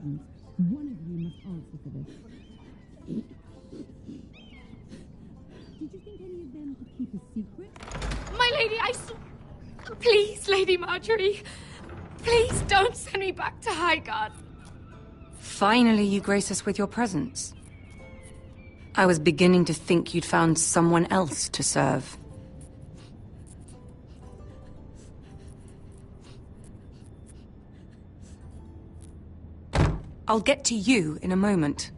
handmaidens. One of you must answer for this. Did you think any of them could keep a secret? My lady, Please, Lady Marjorie. Please don't send me back to Highgarden. Finally, you grace us with your presence. I was beginning to think you'd found someone else to serve. I'll get to you in a moment.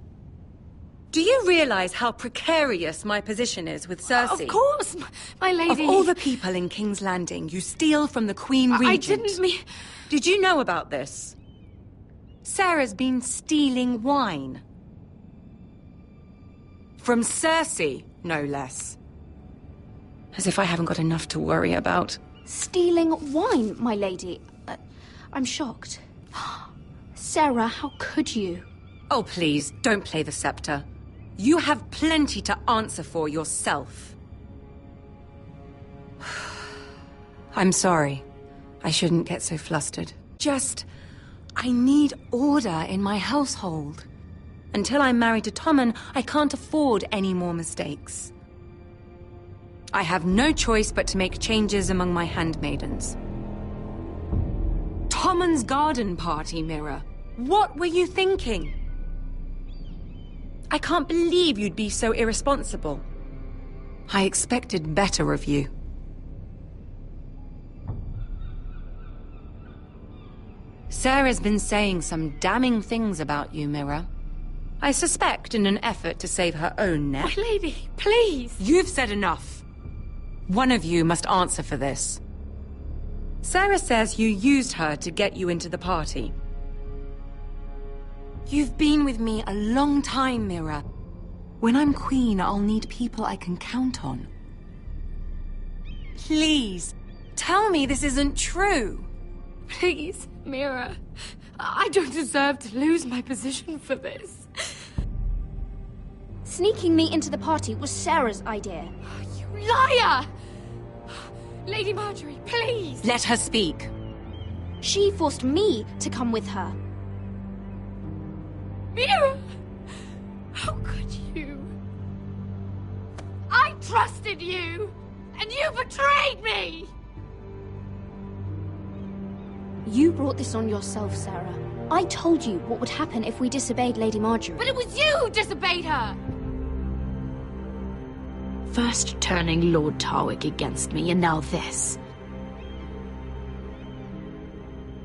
Do you realize how precarious my position is with Cersei? Of course, my lady. Of all the people in King's Landing, you steal from the Queen Regent. I didn't mean... Did you know about this? Sarah's been stealing wine. From Cersei, no less. As if I haven't got enough to worry about. Stealing wine, my lady? I'm shocked. Sarah, how could you? Oh, please, don't play the scepter. You have plenty to answer for yourself. I'm sorry. I shouldn't get so flustered. I need order in my household. Until I'm married to Tommen, I can't afford any more mistakes. I have no choice but to make changes among my handmaidens. Tommen's garden party, Mira. What were you thinking? I can't believe you'd be so irresponsible. I expected better of you. Sarah's been saying some damning things about you, Mira. I suspect in an effort to save her own neck. My lady, please! You've said enough. One of you must answer for this. Sarah says you used her to get you into the party. You've been with me a long time, Mira. When I'm queen, I'll need people I can count on. Please, tell me this isn't true. Please, Mira. I don't deserve to lose my position for this. Sneaking me into the party was Sarah's idea. You liar! Lady Marjorie, please! Let her speak. She forced me to come with her. Mira! How could you? I trusted you! And you betrayed me! You brought this on yourself, Sarah. I told you what would happen if we disobeyed Lady Marjorie. But it was you who disobeyed her! First turning Lord Tarwick against me, and now this.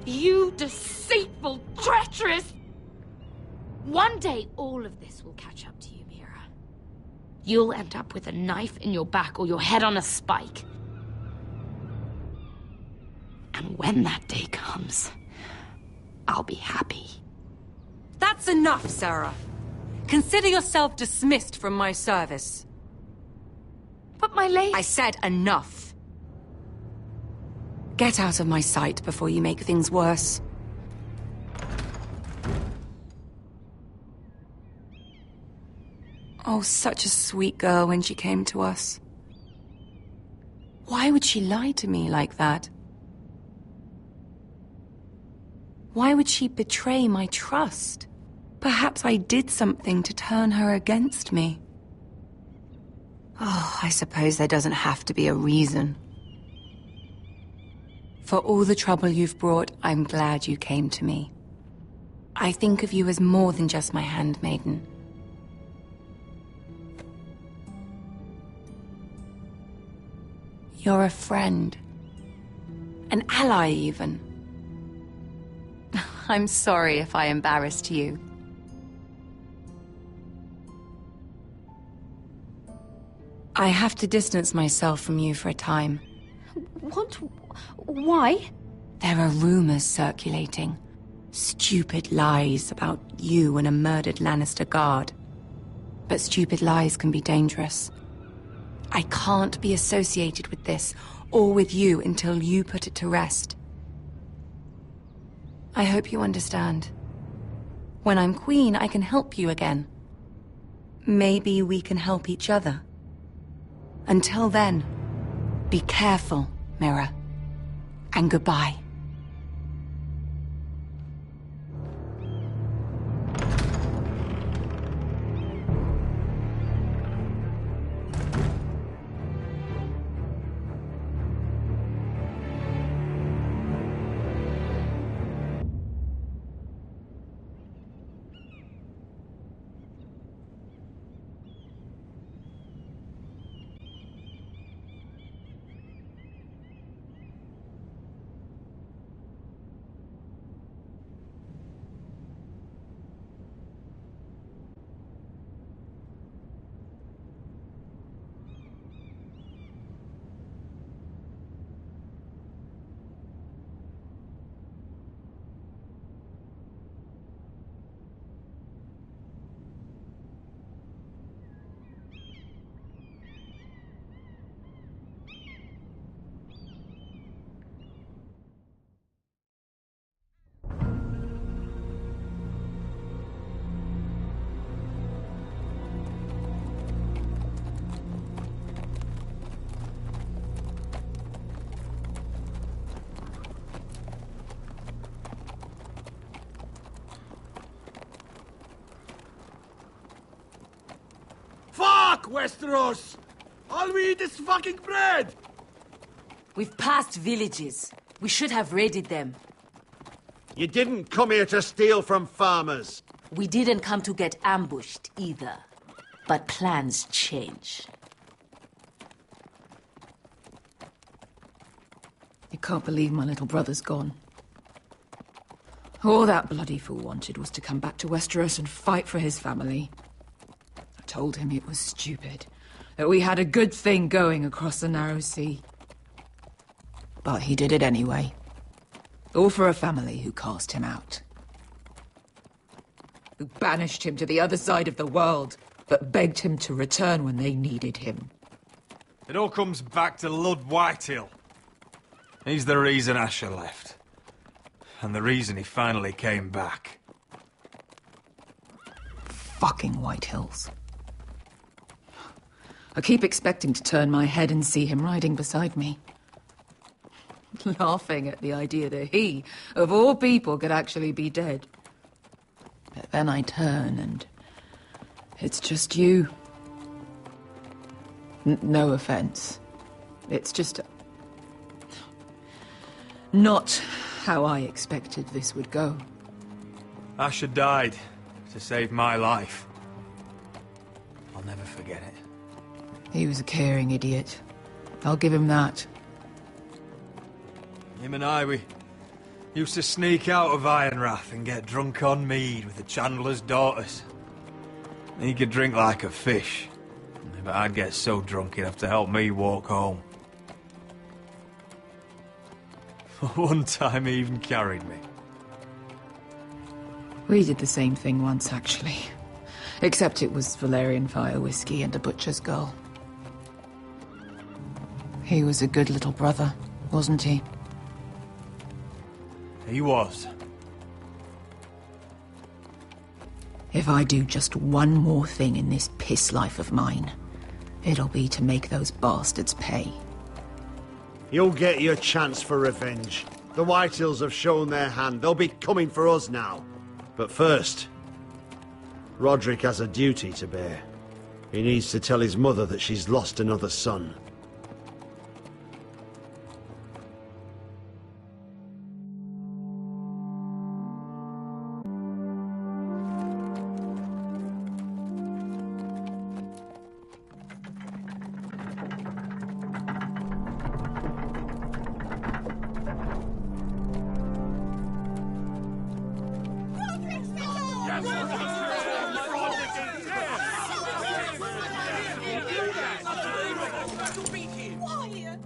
You deceitful, treacherous... One day, all of this will catch up to you, Mira. You'll end up with a knife in your back or your head on a spike. And when that day comes, I'll be happy. That's enough, Sarah. Consider yourself dismissed from my service. But my lady... I said enough. Get out of my sight before you make things worse. Oh, such a sweet girl when she came to us. Why would she lie to me like that? Why would she betray my trust? Perhaps I did something to turn her against me. Oh, I suppose there doesn't have to be a reason. For all the trouble you've brought, I'm glad you came to me. I think of you as more than just my handmaiden. You're a friend. An ally, even. I'm sorry if I embarrassed you. I have to distance myself from you for a time. What? Why? There are rumors circulating. Stupid lies about you and a murdered Lannister guard. But stupid lies can be dangerous. I can't be associated with this, or with you, until you put it to rest. I hope you understand. When I'm queen, I can help you again. Maybe we can help each other. Until then, be careful, Mira. And goodbye. Westeros! All we eat is fucking bread! We've passed villages. We should have raided them. You didn't come here to steal from farmers. We didn't come to get ambushed either. But plans change. I can't believe my little brother's gone. All that bloody fool wanted was to come back to Westeros and fight for his family. I told him it was stupid, that we had a good thing going across the narrow sea. But he did it anyway. All for a family who cast him out. Who banished him to the other side of the world, but begged him to return when they needed him. It all comes back to Lud Whitehill. He's the reason Asher left. And the reason he finally came back. Fucking White Hills. I keep expecting to turn my head and see him riding beside me. Laughing at the idea that he, of all people, could actually be dead. But then I turn and it's just you. No offense. It's just not how I expected this would go. Asher died to save my life. I'll never forget it. He was a caring idiot. I'll give him that. Him and I, we used to sneak out of Ironrath and get drunk on mead with the Chandler's daughters. He could drink like a fish, but I'd get so drunk he'd have to help me walk home. One time he even carried me. We did the same thing once, actually. Except it was Valerian fire whiskey and a butcher's girl. He was a good little brother, wasn't he? He was. If I do just one more thing in this piss life of mine, it'll be to make those bastards pay. You'll get your chance for revenge. The Whitehills have shown their hand. They'll be coming for us now. But first, Roderick has a duty to bear. He needs to tell his mother that she's lost another son.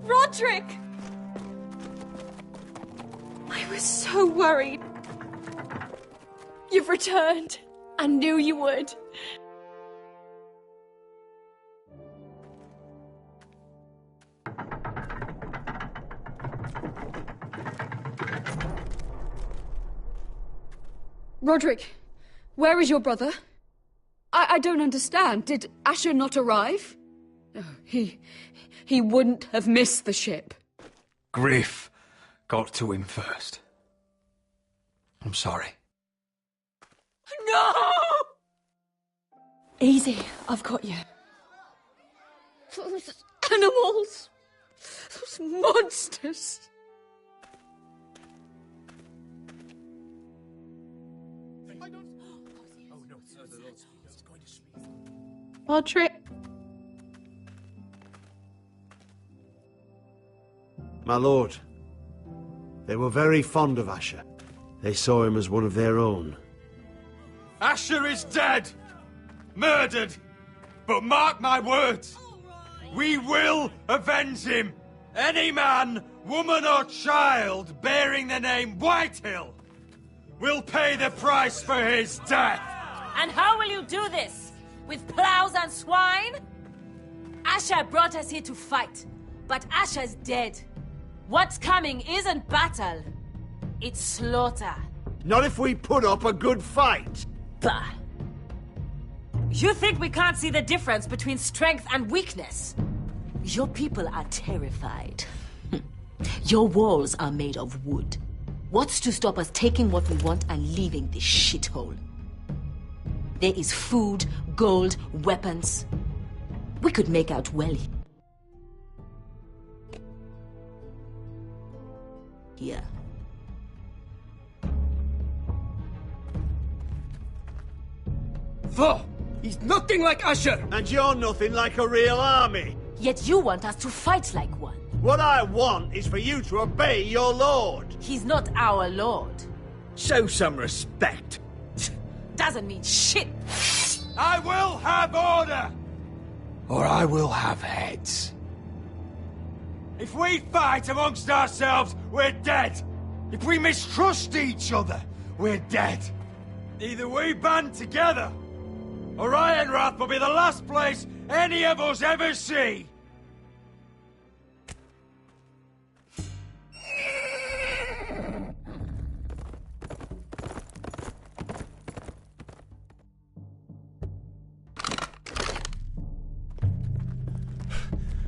Roderick! I was so worried. You've returned. I knew you would. Roderick, where is your brother? I don't understand. Did Asher not arrive? No, he wouldn't have missed the ship. Griff got to him first. I'm sorry. No! Easy, I've got you. Those animals. Those monsters. Roderick. My lord, they were very fond of Asher. They saw him as one of their own. Asher is dead! Murdered! But mark my words! We will avenge him! Any man, woman or child bearing the name Whitehill will pay the price for his death! And how will you do this? With plows and swine? Asher brought us here to fight, but Asher's dead. What's coming isn't battle, it's slaughter. Not if we put up a good fight. Bah! You think we can't see the difference between strength and weakness? Your people are terrified. Your walls are made of wood. What's to stop us taking what we want and leaving this shithole? There is food, gold, weapons. We could make out well here. Thor! He's nothing like Asher! And you're nothing like a real army. Yet you want us to fight like one. What I want is for you to obey your lord. He's not our lord. Show some respect. Doesn't mean shit. I will have order! Or I will have heads. If we fight amongst ourselves, we're dead. If we mistrust each other, we're dead. Either we band together, or Ironwrath will be the last place any of us ever see.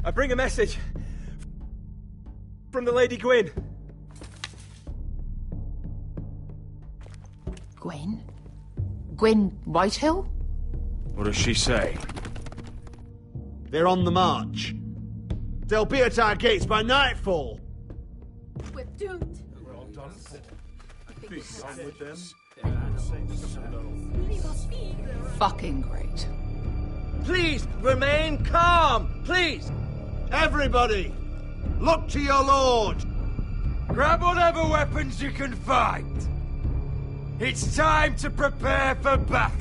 I bring a message from the Lady Gwyn. Gwen? Gwen Whitehill? What does she say? They're on the march. They'll be at our gates by nightfall. We're doomed. Fucking great. Please, remain calm! Please! Everybody, look to your lord. Grab whatever weapons you can find. It's time to prepare for battle.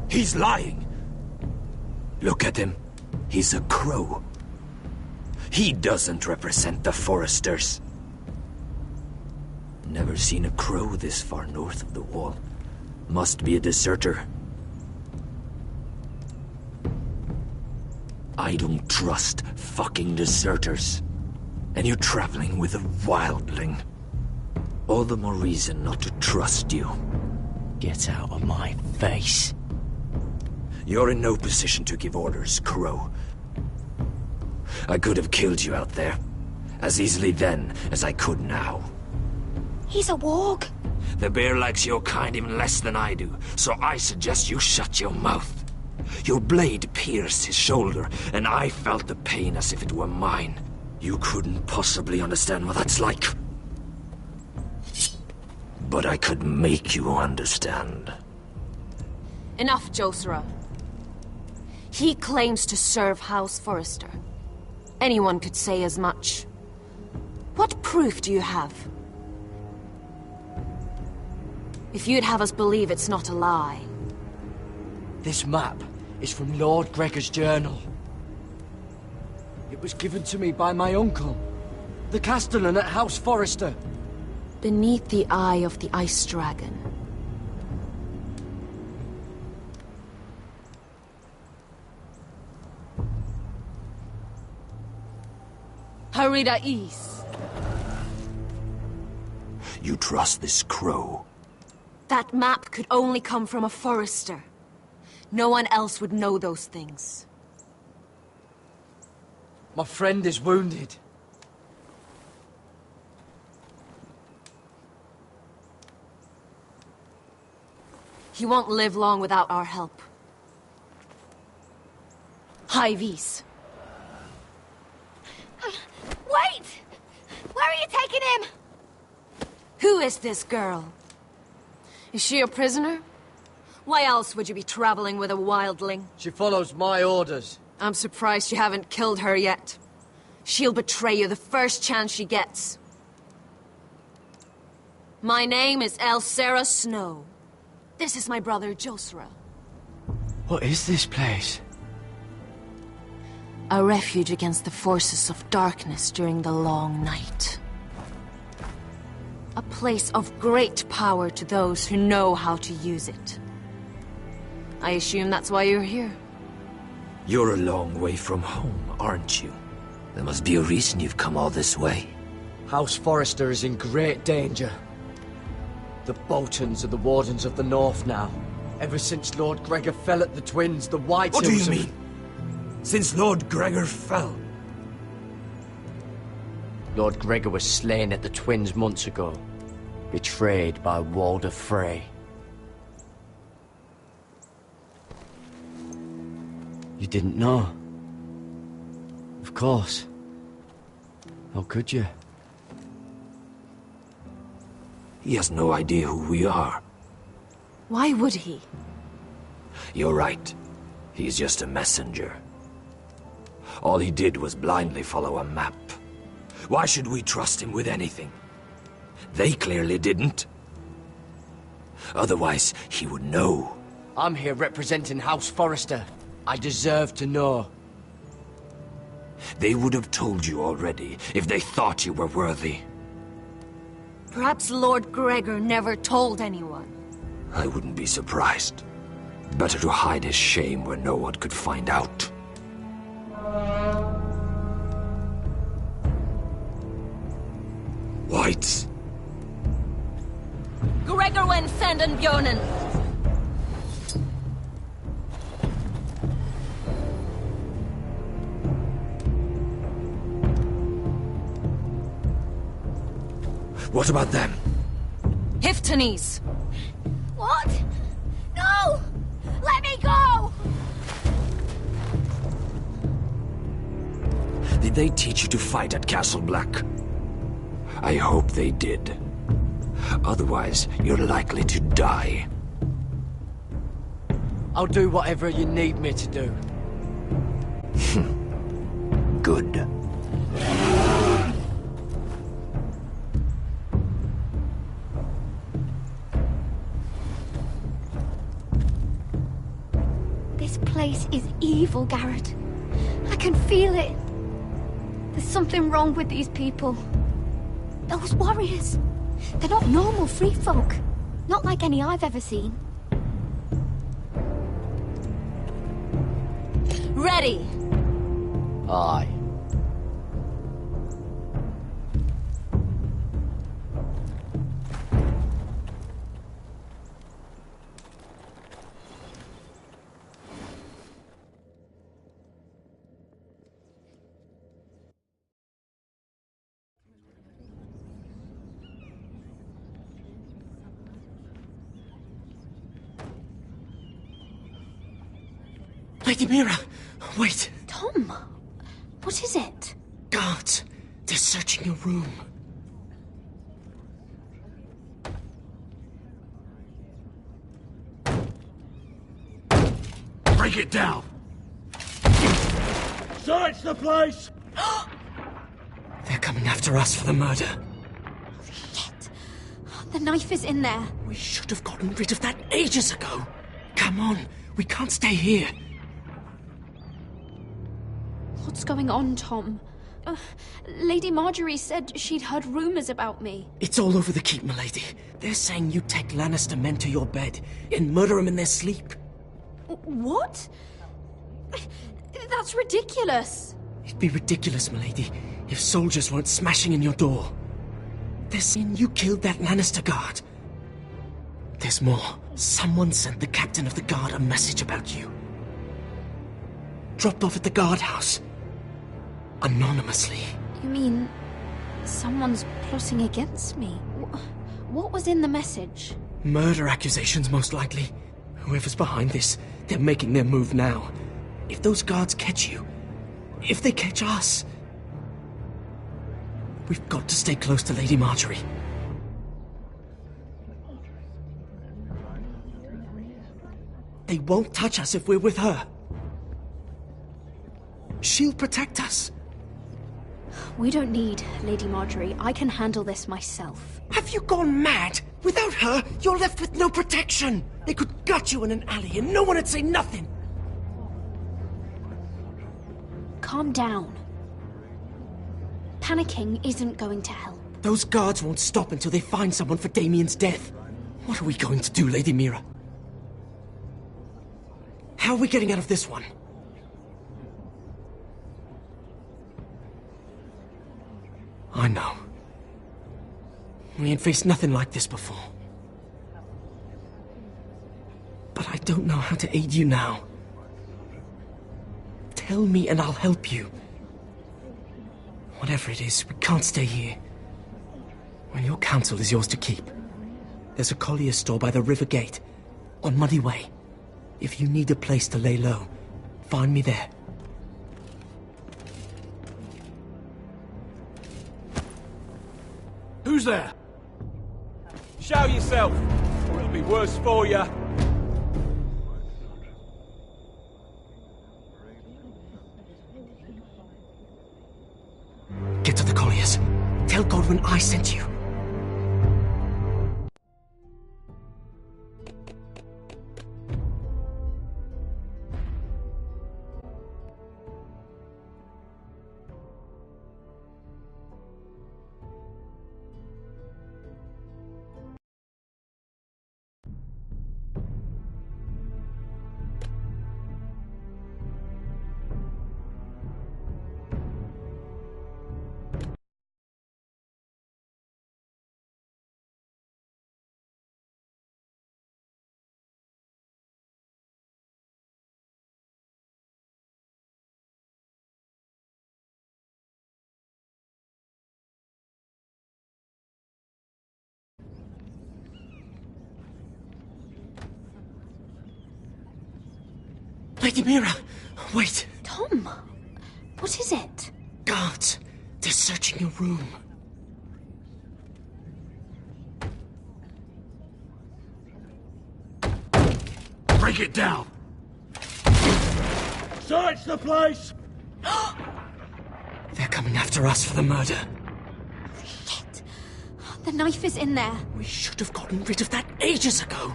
He's lying. Look at him. He's a crow. He doesn't represent the Foresters. Never seen a crow this far north of the wall. Must be a deserter. I don't trust fucking deserters. And you're traveling with a wildling. All the more reason not to trust you. Get out of my face. You're in no position to give orders, Crow. I could have killed you out there. As easily then as I could now. He's a warg. The bear likes your kind even less than I do, so I suggest you shut your mouth. Your blade pierced his shoulder, and I felt the pain as if it were mine. You couldn't possibly understand what that's like. But I could make you understand. Enough, Josera. He claims to serve House Forrester. Anyone could say as much. What proof do you have? If you'd have us believe it's not a lie. This map is from Lord Gregor's journal. It was given to me by my uncle, the Castellan at House Forrester. Beneath the eye of the Ice Dragon. Harida East. You trust this crow? That map could only come from a Forrester. No one else would know those things. My friend is wounded. He won't live long without our help. High Vis. Wait! Where are you taking him? Who is this girl? Is she a prisoner? Why else would you be traveling with a wildling? She follows my orders. I'm surprised you haven't killed her yet. She'll betray you the first chance she gets. My name is Elsera Snow. This is my brother, Josera. What is this place? A refuge against the forces of darkness during the long night. A place of great power to those who know how to use it. I assume that's why you're here. You're a long way from home, aren't you? There must be a reason you've come all this way. House Forrester is in great danger. The Boltons are the Wardens of the North now. Ever since Lord Gregor fell at the Twins, the White What do Hills you have- mean? Since Lord Gregor fell? Lord Gregor was slain at the Twins months ago. Betrayed by Walder Frey. You didn't know? Of course. How could you? He has no idea who we are. Why would he? You're right. He's just a messenger. All he did was blindly follow a map. Why should we trust him with anything? They clearly didn't. Otherwise, he would know. I'm here representing House Forrester. I deserve to know. They would have told you already, if they thought you were worthy. Perhaps Lord Gregor never told anyone. I wouldn't be surprised. Better to hide his shame where no one could find out. Whites. Gregor went senden Björnen. What about them? Hiftanes. What? No! Let me go! Did they teach you to fight at Castle Black? I hope they did. Otherwise, you're likely to die. I'll do whatever you need me to do. Good. This place is evil, Garrett. I can feel it. There's something wrong with these people. Those warriors. They're not normal free folk. Not like any I've ever seen. Ready. Aye. Lady Mira, wait. Tom, what is it? Guards, they're searching your room. Break it down! Search the place! They're coming after us for the murder. Shit. The knife is in there. We should have gotten rid of that ages ago. Come on, we can't stay here. What's going on, Tom? Lady Marjorie said she'd heard rumors about me. It's all over the keep, milady. They're saying you take Lannister men to your bed and murder them in their sleep. What? That's ridiculous. It'd be ridiculous, milady, if soldiers weren't smashing in your door. They're saying you killed that Lannister guard. There's more. Someone sent the captain of the guard a message about you. Dropped off at the guardhouse. Anonymously. You mean someone's plotting against me? What was in the message? Murder accusations, most likely. Whoever's behind this, they're making their move now. If those guards catch you, if they catch us, we've got to stay close to Lady Marjorie. They won't touch us if we're with her. She'll protect us. We don't need Lady Marjorie. I can handle this myself. Have you gone mad? Without her, you're left with no protection. They could gut you in an alley and no one would say nothing. Calm down. Panicking isn't going to help. Those guards won't stop until they find someone for Damien's death. What are we going to do, Lady Mira? How are we getting out of this one? I know. We ain't faced nothing like this before. But I don't know how to aid you now. Tell me and I'll help you. Whatever it is, we can't stay here. Well, your counsel is yours to keep. There's a collier's store by the river gate, on Muddy Way. If you need a place to lay low, find me there. Who's there? Show yourself, or it'll be worse for you. Get to the colliers. Tell Godwin I sent you. Lady Mira, wait. Tom, what is it? Guards, they're searching your room. Break it down! Search the place! They're coming after us for the murder. Shit. The knife is in there. We should have gotten rid of that ages ago.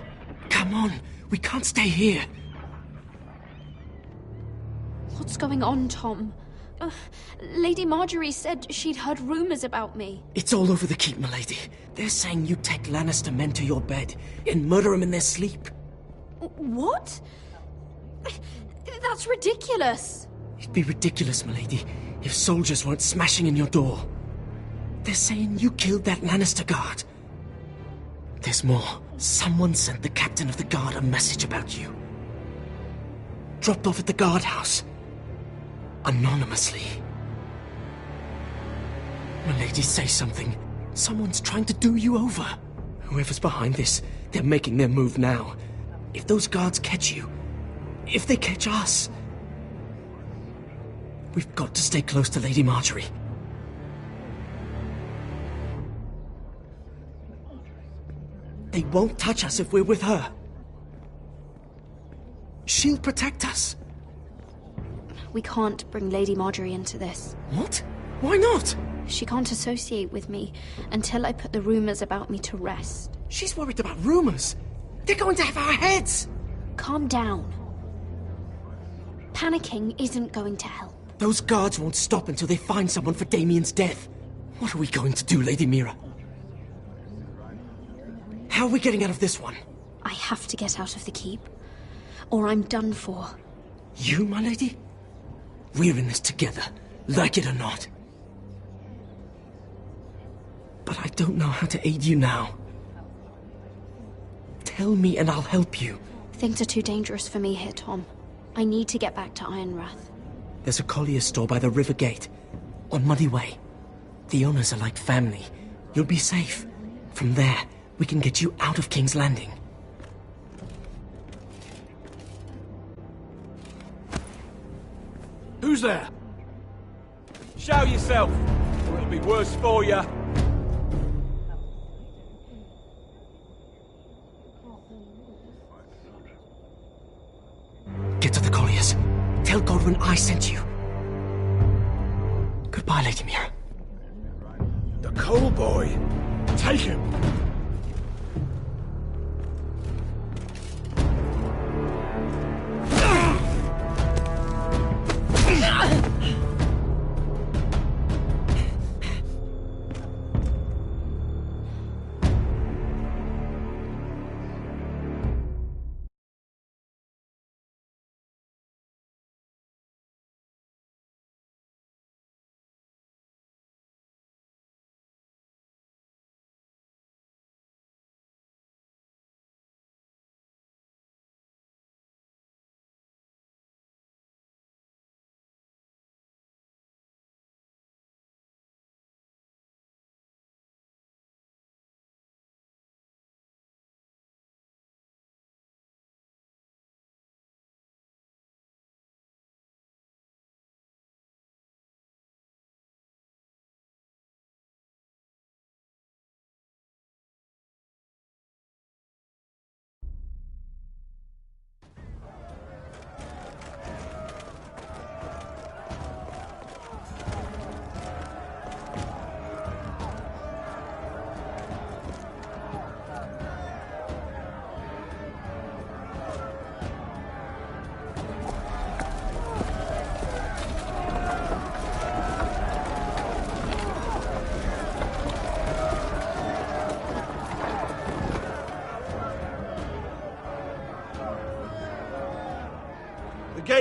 Come on, we can't stay here. What's going on, Tom? Lady Marjorie said she'd heard rumors about me. It's all over the keep, milady. They're saying you take Lannister men to your bed and murder them in their sleep. What? That's ridiculous. It'd be ridiculous, milady, if soldiers weren't smashing in your door. They're saying you killed that Lannister guard. There's more. Someone sent the captain of the guard a message about you. Dropped off at the guardhouse. Anonymously. Milady, say something. Someone's trying to do you over. Whoever's behind this, they're making their move now. If those guards catch you, if they catch us, we've got to stay close to Lady Marjorie. They won't touch us if we're with her. She'll protect us. We can't bring Lady Marjorie into this. What? Why not? She can't associate with me until I put the rumors about me to rest. She's worried about rumors. They're going to have our heads. Calm down. Panicking isn't going to help. Those guards won't stop until they find someone for Damien's death. What are we going to do, Lady Mira? How are we getting out of this one? I have to get out of the keep, or I'm done for. You, my lady? We're in this together, like it or not. But I don't know how to aid you now. Tell me and I'll help you. Things are too dangerous for me here, Tom. I need to get back to Ironrath. There's a collier's store by the river gate, on Muddy Way. The owners are like family. You'll be safe. From there, we can get you out of King's Landing. Who's there? Show yourself, or it'll be worse for you. Get to the colliers. Tell Godwin I sent you. Goodbye, Lady Mira. The coal boy. Take him.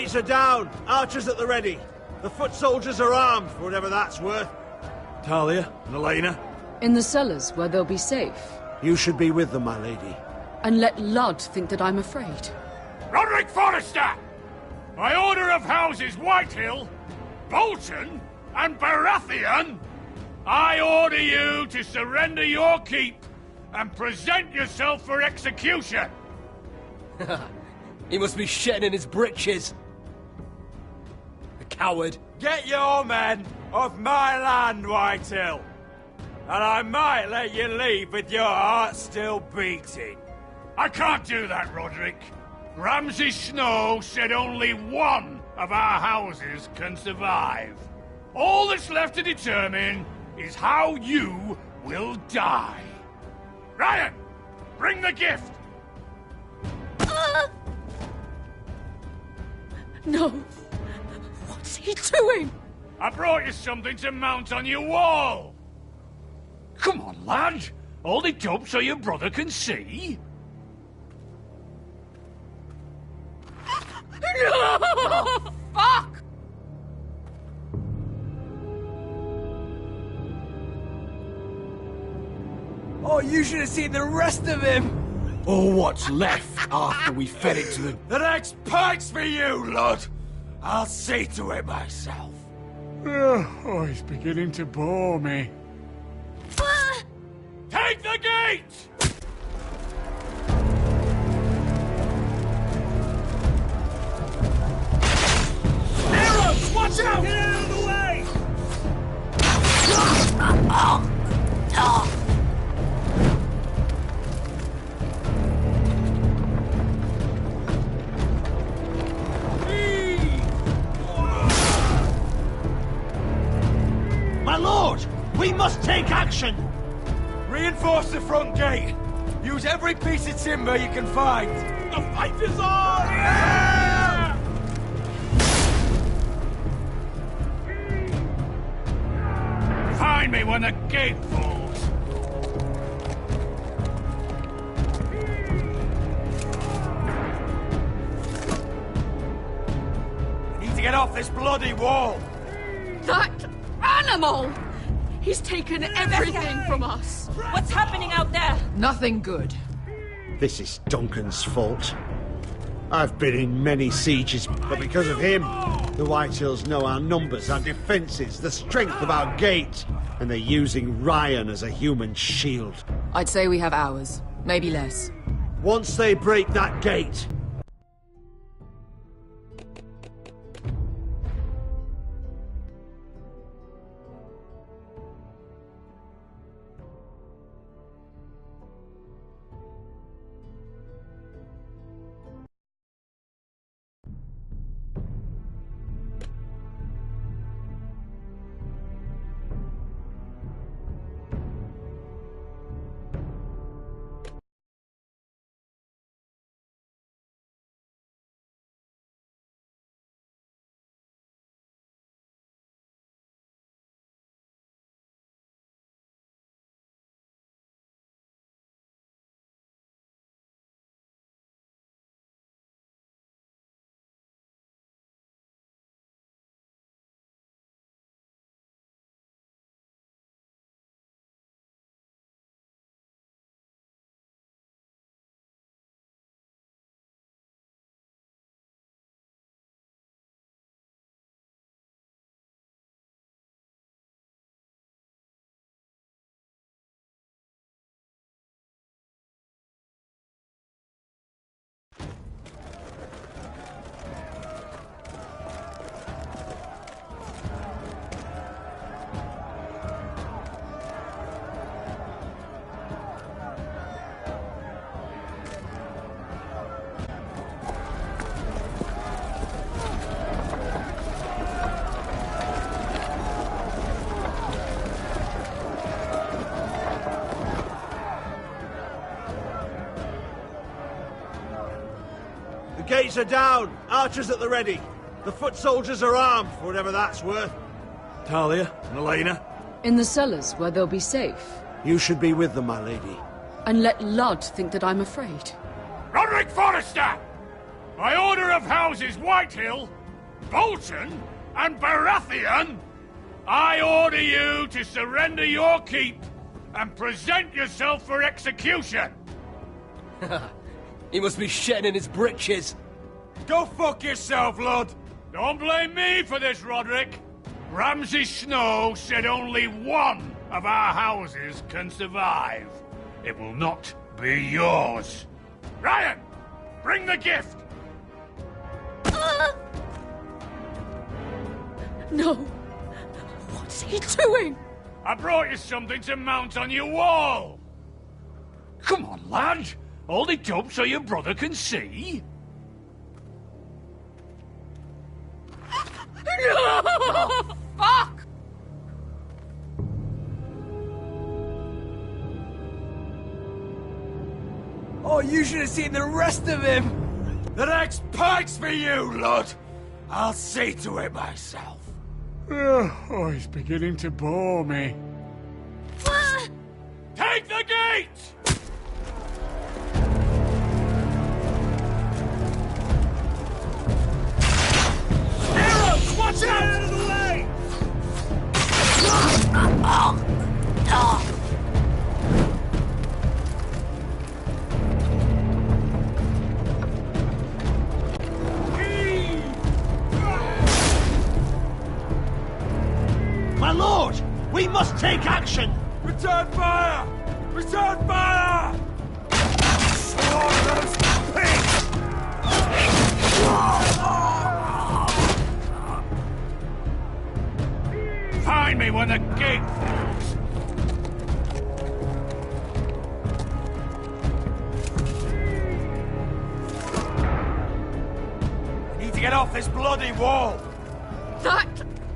gates are down. Archers at the ready. The foot soldiers are armed, for whatever that's worth. Talia and Elena? In the cellars, where they'll be safe. You should be with them, my lady. And let Ludd think that I'm afraid. Roderick Forrester! By order of Houses Whitehill, Bolton, and Baratheon, I order you to surrender your keep and present yourself for execution! He must be shitting in his britches. The coward. Get your men off my land, Whitehill! And I might let you leave with your heart still beating. I can't do that, Roderick. Ramsay Snow said only one of our houses can survive. All that's left to determine is how you will die. Ryan, bring the gift! No. What's he doing? I brought you something to mount on your wall. Come on, lad. Hold it up so your brother can see. No! Fuck! Oh, you should have seen the rest of him! Or what's left after we fed it to them. The next pike's for you, Lud! I'll see to it myself. Oh, he's beginning to bore me. Take the gate! Arrows! Watch out! Get out of the way! My lord! We must take action! Reinforce the front gate! Use every piece of timber you can find! The fight is on! Yeah! Find me when the gate falls. We need to get off this bloody wall! That animal! He's taken everything from us. What's happening out there? Nothing good. This is Duncan's fault. I've been in many sieges, but because of him, the Whitehills know our numbers, our defences, the strength of our gate, and they're using Ryan as a human shield. I'd say we have hours, maybe less. Once they break that gate, the gates are down. Archers at the ready. The foot soldiers are armed, for whatever that's worth. Talia and Elena? In the cellars, where they'll be safe. You should be with them, my lady. And let Ludd think that I'm afraid. Roderick Forrester! By order of houses Whitehill, Bolton, and Baratheon, I order you to surrender your keep and present yourself for execution. He must be shitting in his britches. Go fuck yourself, lad. Don't blame me for this, Roderick. Ramsay Snow said only one of our houses can survive. It will not be yours. Ryan, bring the gift. No. What's he doing? I brought you something to mount on your wall. Come on, lad. Hold it up so your brother can see. No! Fuck! Oh, you should have seen the rest of him! The next pike's for you, lad. I'll see to it myself. Oh, he's beginning to bore me. Take the gate! Arrows, watch out! Out of the way! My lord! We must take action! Return fire! Return fire! Sword those pigs! Find me when the gate falls. We need to get off this bloody wall! That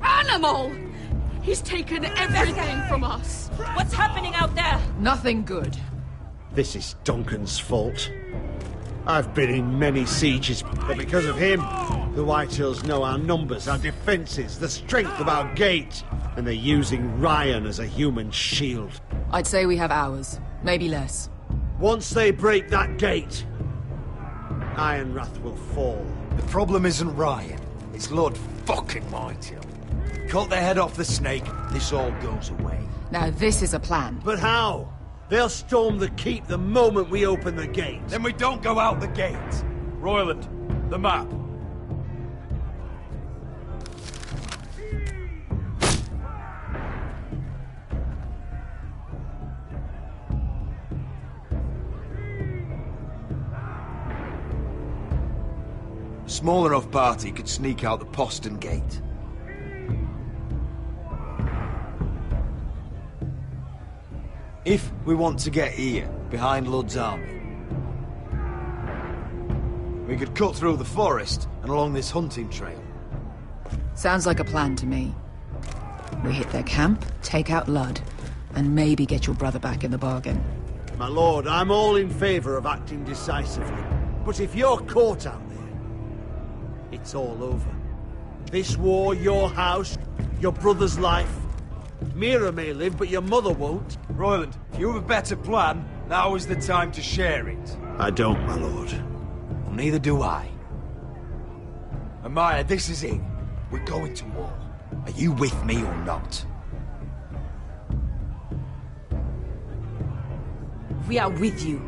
animal! He's taken everything from us. What's happening out there? Nothing good. This is Duncan's fault. I've been in many sieges, but because of him, the Whitehills know our numbers, our defences, the strength of our gate, and they're using Ryan as a human shield. I'd say we have hours, maybe less. Once they break that gate, Ironrath will fall. The problem isn't Ryan, it's Lord fucking Whitehill. Cut their head off the snake, this all goes away. Now this is a plan. But how? They'll storm the keep the moment we open the gate. Then we don't go out the gate. Royland, the map. A small enough party could sneak out the postern gate. If we want to get here, behind Ludd's army, we could cut through the forest and along this hunting trail. Sounds like a plan to me. We hit their camp, take out Ludd, and maybe get your brother back in the bargain. My lord, I'm all in favour of acting decisively. But if you're caught out there, it's all over. This war, your house, your brother's life. Mira may live, but your mother won't. Royland, if you have a better plan, now is the time to share it. I don't, my lord. Well, neither do I. Amaya, this is it. We're going to war. Are you with me or not? We are with you.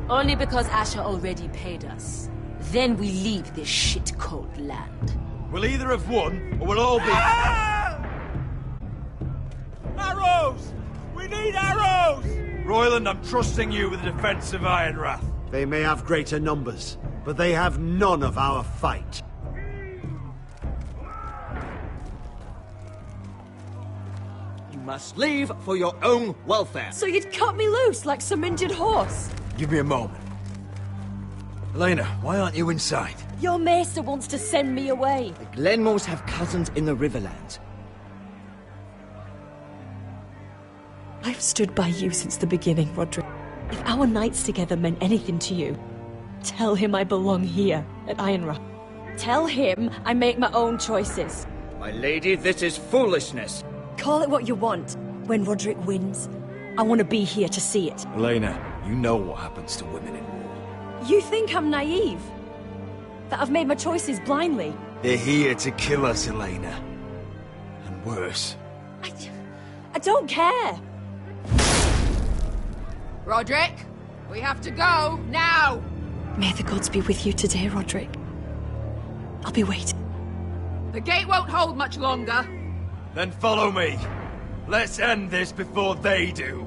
Only because Asher already paid us. Then we leave this shit-cold land. We'll either have won, or we'll all be... Arrows! We need arrows! Royland, I'm trusting you with the defense of Ironrath. They may have greater numbers, but they have none of our fight. You must leave for your own welfare. So you'd cut me loose like some injured horse? Give me a moment. Elena, why aren't you inside? Your maester wants to send me away. The Glenmores have cousins in the Riverlands. I've stood by you since the beginning, Roderick. If our nights together meant anything to you, tell him I belong here, at Ironrath. Tell him I make my own choices. My lady, this is foolishness. Call it what you want. When Roderick wins, I want to be here to see it. Elena, you know what happens to women in war. You think I'm naive? That I've made my choices blindly? They're here to kill us, Elena. And worse. I don't care! Roderick, we have to go, now! May the gods be with you today, Roderick. I'll be waiting. The gate won't hold much longer. Then follow me. Let's end this before they do.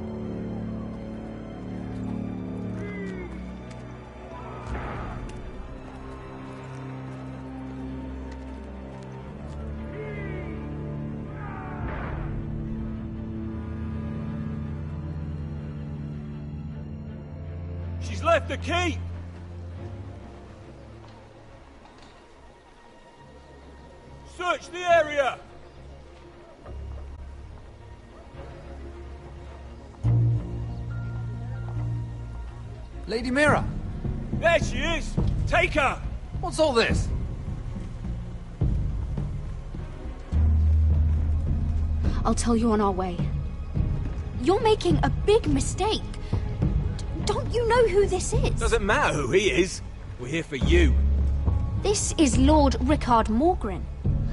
She's left the keep! Search the area! Lady Mira! There she is! Take her! What's all this? I'll tell you on our way. You're making a big mistake. Don't you know who this is? Doesn't matter who he is. We're here for you. This is Lord Rickard Morgren,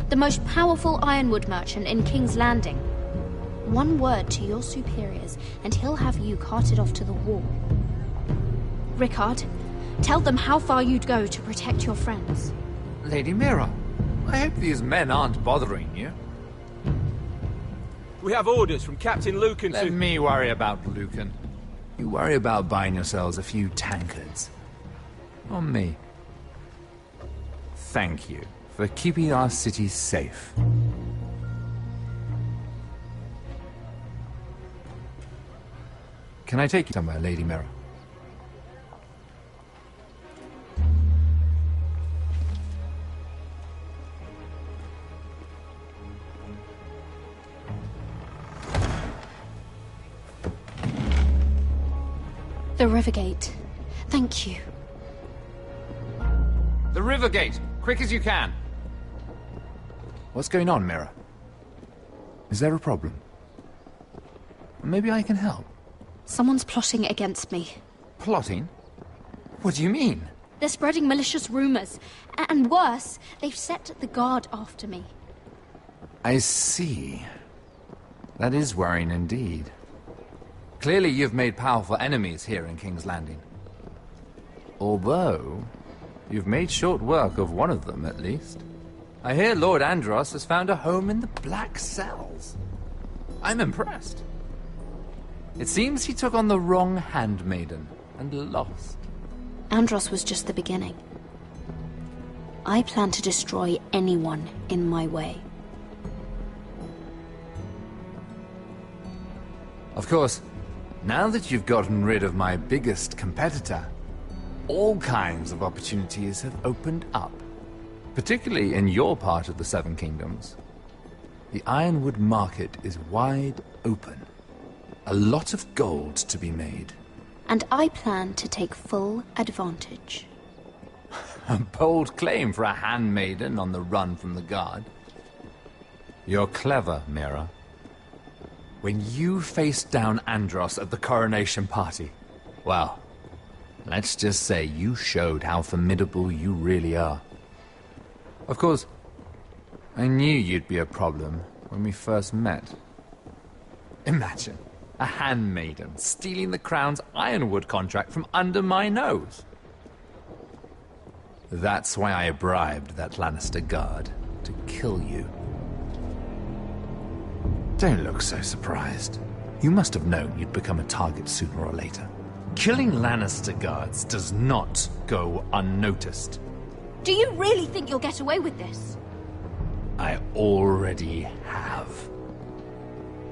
the most powerful ironwood merchant in King's Landing. One word to your superiors, and he'll have you carted off to the wall. Rickard, tell them how far you'd go to protect your friends. Lady Mira, I hope these men aren't bothering you. We have orders from Captain Lucan to... Let me worry about Lucan. You worry about buying yourselves a few tankards. On me. Thank you for keeping our city safe. Can I take you somewhere, Lady Mira? The Rivergate. Thank you. The Rivergate! Quick as you can! What's going on, Mira? Is there a problem? Maybe I can help. Someone's plotting against me. Plotting? What do you mean? They're spreading malicious rumors. And worse, they've set the guard after me. I see. That is worrying indeed. Clearly you've made powerful enemies here in King's Landing. Although, you've made short work of one of them, at least. I hear Lord Andros has found a home in the Black Cells. I'm impressed. It seems he took on the wrong handmaiden and lost. Andros was just the beginning. I plan to destroy anyone in my way. Of course, now that you've gotten rid of my biggest competitor, all kinds of opportunities have opened up. Particularly in your part of the Seven Kingdoms. The ironwood market is wide open. A lot of gold to be made. And I plan to take full advantage. A bold claim for a handmaiden on the run from the guard. You're clever, Mira. When you faced down Andros at the coronation party, well, let's just say you showed how formidable you really are. Of course, I knew you'd be a problem when we first met. Imagine a handmaiden stealing the crown's ironwood contract from under my nose. That's why I bribed that Lannister guard to kill you. Don't look so surprised. You must have known you'd become a target sooner or later. Killing Lannister guards does not go unnoticed. Do you really think you'll get away with this? I already have.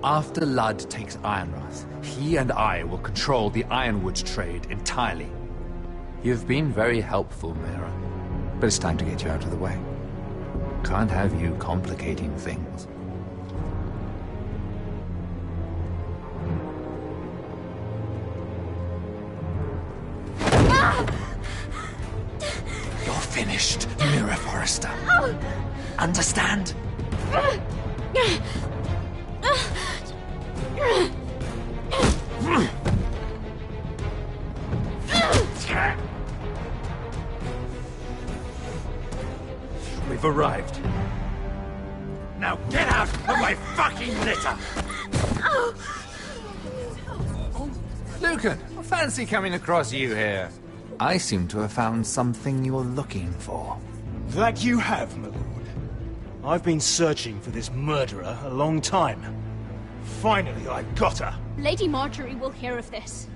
After Ludd takes Ironrath, he and I will control the ironwood trade entirely. You've been very helpful, Mira, but it's time to get you out of the way. Can't have you complicating things. You're finished, Mira Forrester. Understand? arrived. Now get out of my fucking litter! Lucan, fancy coming across you here. I seem to have found something you're looking for. That you have, my lord. I've been searching for this murderer a long time. Finally, I got her. Lady Marjorie will hear of this.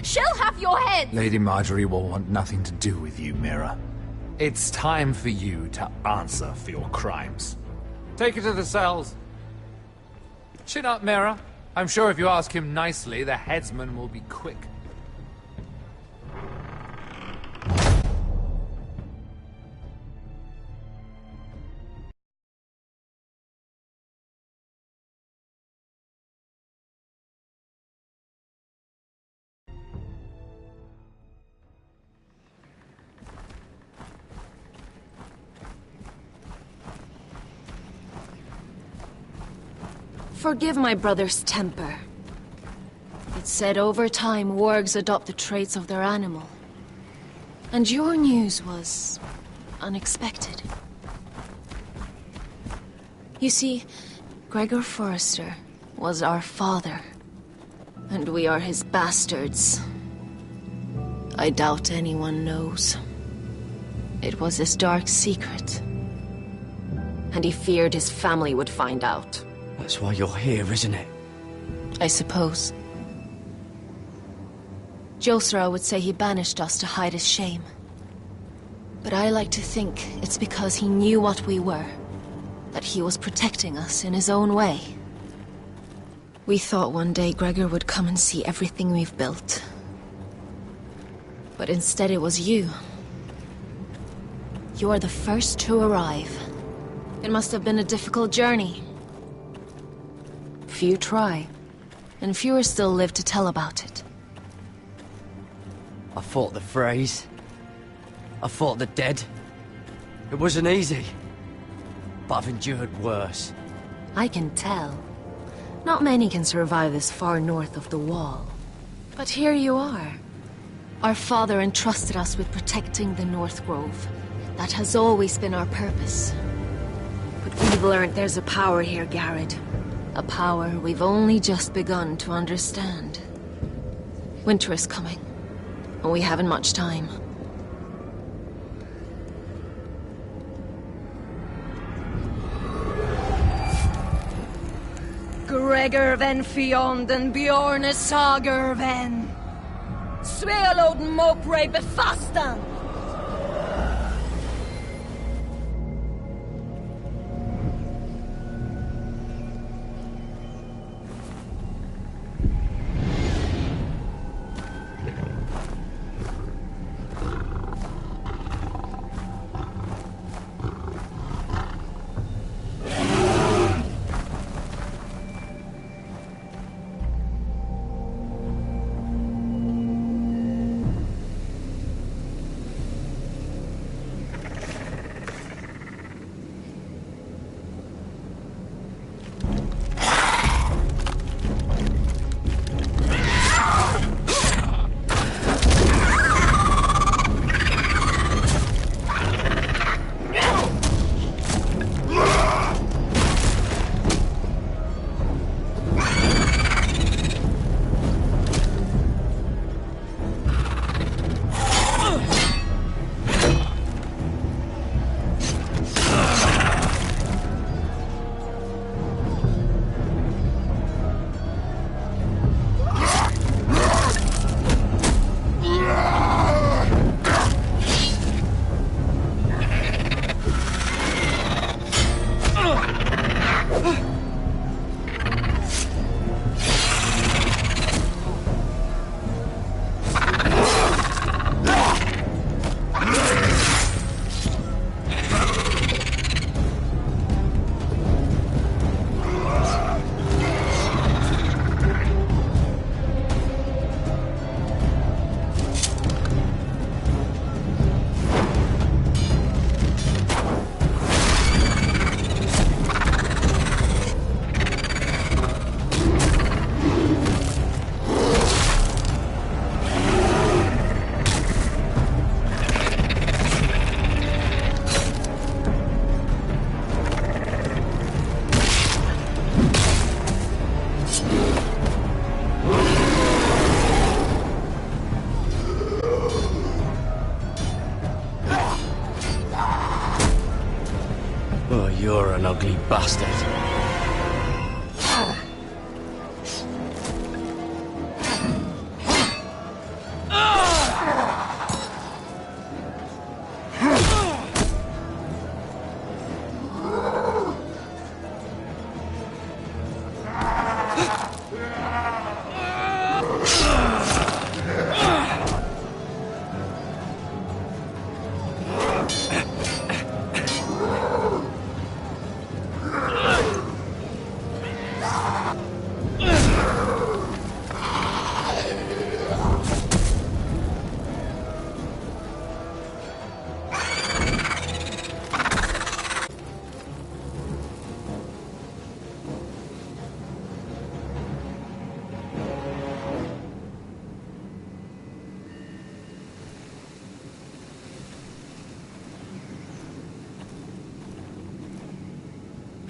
She'll have your head! Lady Marjorie will want nothing to do with you, Mira. It's time for you to answer for your crimes. Take her to the cells. Chin up, Mira. I'm sure if you ask him nicely, the headsman will be quick. Forgive my brother's temper. It's said over time wargs adopt the traits of their animal. And your news was unexpected. You see, Gregor Forrester was our father, and we are his bastards. I doubt anyone knows. It was his dark secret, and he feared his family would find out. That's why you're here, isn't it? I suppose. Josra would say he banished us to hide his shame. But I like to think it's because he knew what we were, that he was protecting us in his own way. We thought one day Gregor would come and see everything we've built. But instead it was you. You are the first to arrive. It must have been a difficult journey. Few try, and fewer still live to tell about it. I fought the Freys. I fought the dead. It wasn't easy, but I've endured worse. I can tell. Not many can survive this far north of the Wall. But here you are. Our father entrusted us with protecting the North Grove. That has always been our purpose. But we've learned there's a power here, Garrett. A power we've only just begun to understand. Winter is coming, and we haven't much time. Gregor ven Fionden Bjorne Sager ven Svealoden Mopre befastan. ugly bastard.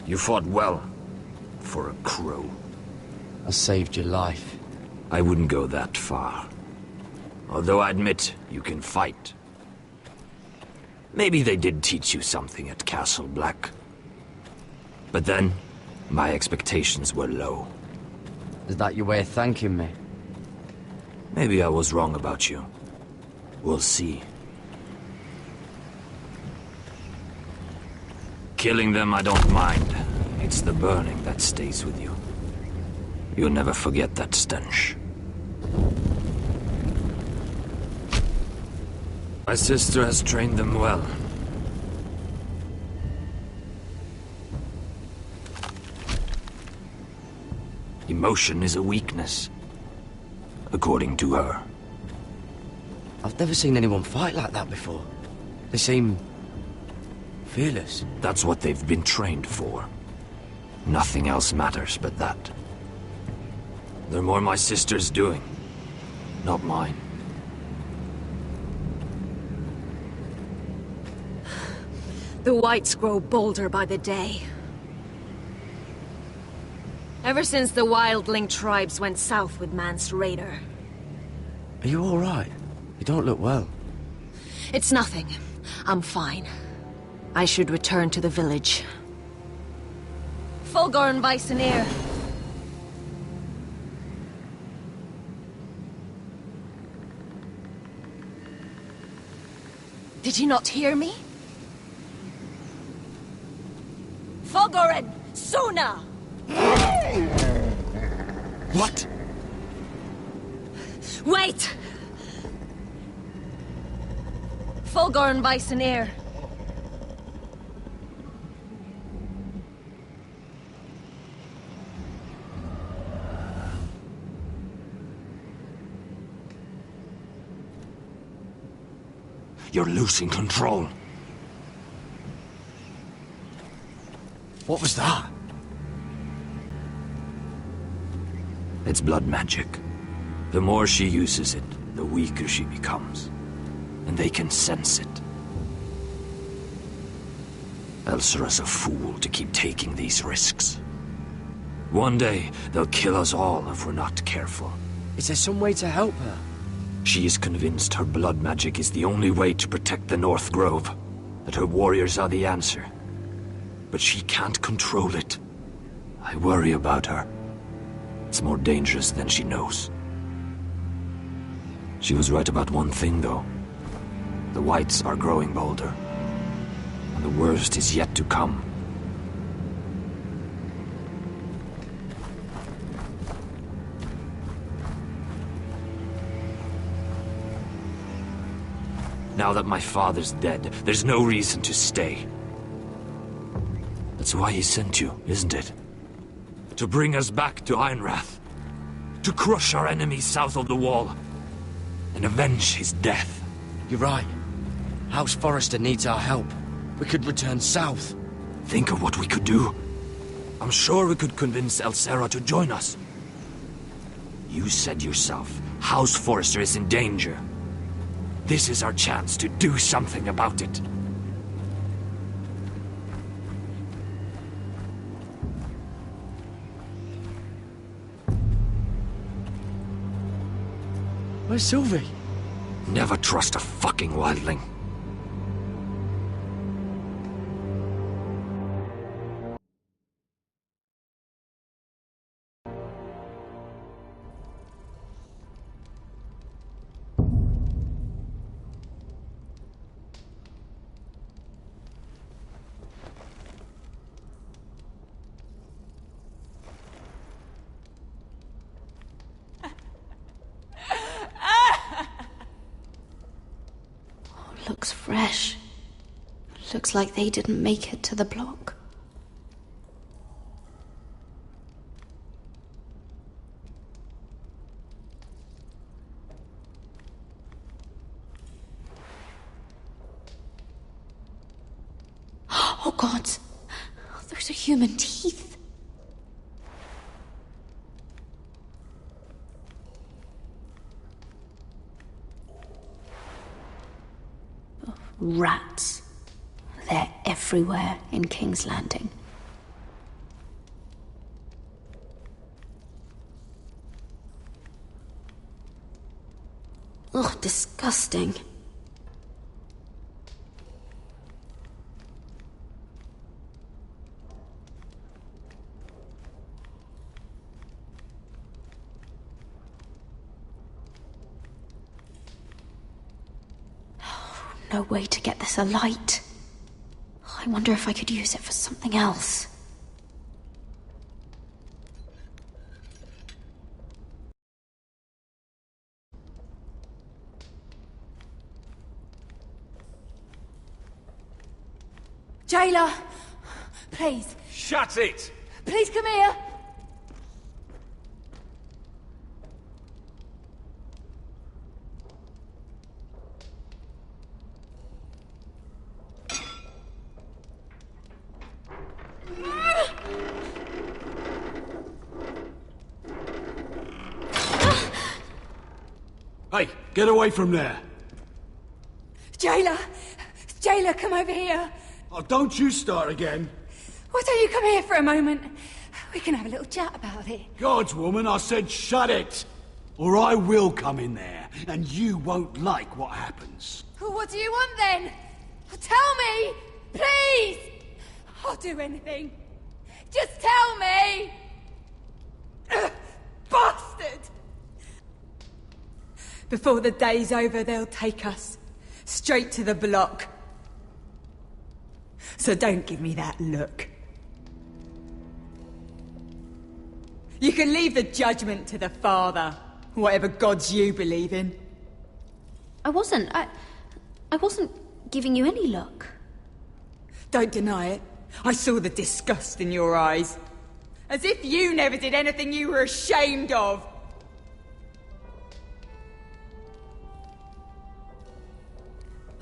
You fought well, for a crow. I saved your life. I wouldn't go that far. Although I admit, you can fight. Maybe they did teach you something at Castle Black. But then, my expectations were low. Is that your way of thanking me? Maybe I was wrong about you. We'll see. Killing them I don't mind. It's the burning that stays with you. You'll never forget that stench. My sister has trained them well. Emotion is a weakness, according to her. I've never seen anyone fight like that before. They seem fearless. That's what they've been trained for. Nothing else matters but that. They're more my sister's doing, not mine. The whites grow bolder by the day. Ever since the wildling tribes went south with Mance Raider. Are you all right? You don't look well. It's nothing. I'm fine. I should return to the village. Fulgor and Weissenir. Did you not hear me? Fulgoren! Suna! What? Wait! Fulgor and Weissenir. You're losing control. What was that? It's blood magic. The more she uses it, the weaker she becomes. And they can sense it. Elsera's a fool to keep taking these risks. One day, they'll kill us all if we're not careful. Is there some way to help her? She is convinced her blood magic is the only way to protect the North Grove. That her warriors are the answer. But she can't control it. I worry about her. It's more dangerous than she knows. She was right about one thing, though. The whites are growing bolder. And the worst is yet to come. Now that my father's dead, there's no reason to stay. That's why he sent you, isn't it? To bring us back to Ironrath. To crush our enemies south of the wall. And avenge his death. You're right. House Forrester needs our help. We could return south. Think of what we could do. I'm sure we could convince Elsera to join us. You said yourself, House Forrester is in danger. This is our chance to do something about it. Where's Sylvie? Never trust a fucking wildling. fresh. Looks like they didn't make it to the block. Oh God! Those are human teeth. Rats. They're everywhere in King's Landing. Ugh, disgusting. No way to get this alight. I wonder if I could use it for something else. Jailer! Please. Shut it! Please come here! Hey, get away from there! Jailer! Jailer, come over here! Oh, don't you start again! Why don't you come here for a moment? We can have a little chat about it. God's woman, I said shut it! Or I will come in there, and you won't like what happens. Well, what do you want then? Tell me! Please! I'll do anything. Just tell me! Bastard! Before the day's over, they'll take us straight to the block. So don't give me that look. You can leave the judgment to the Father, whatever gods you believe in. I wasn't giving you any look. Don't deny it. I saw the disgust in your eyes. As if you never did anything you were ashamed of.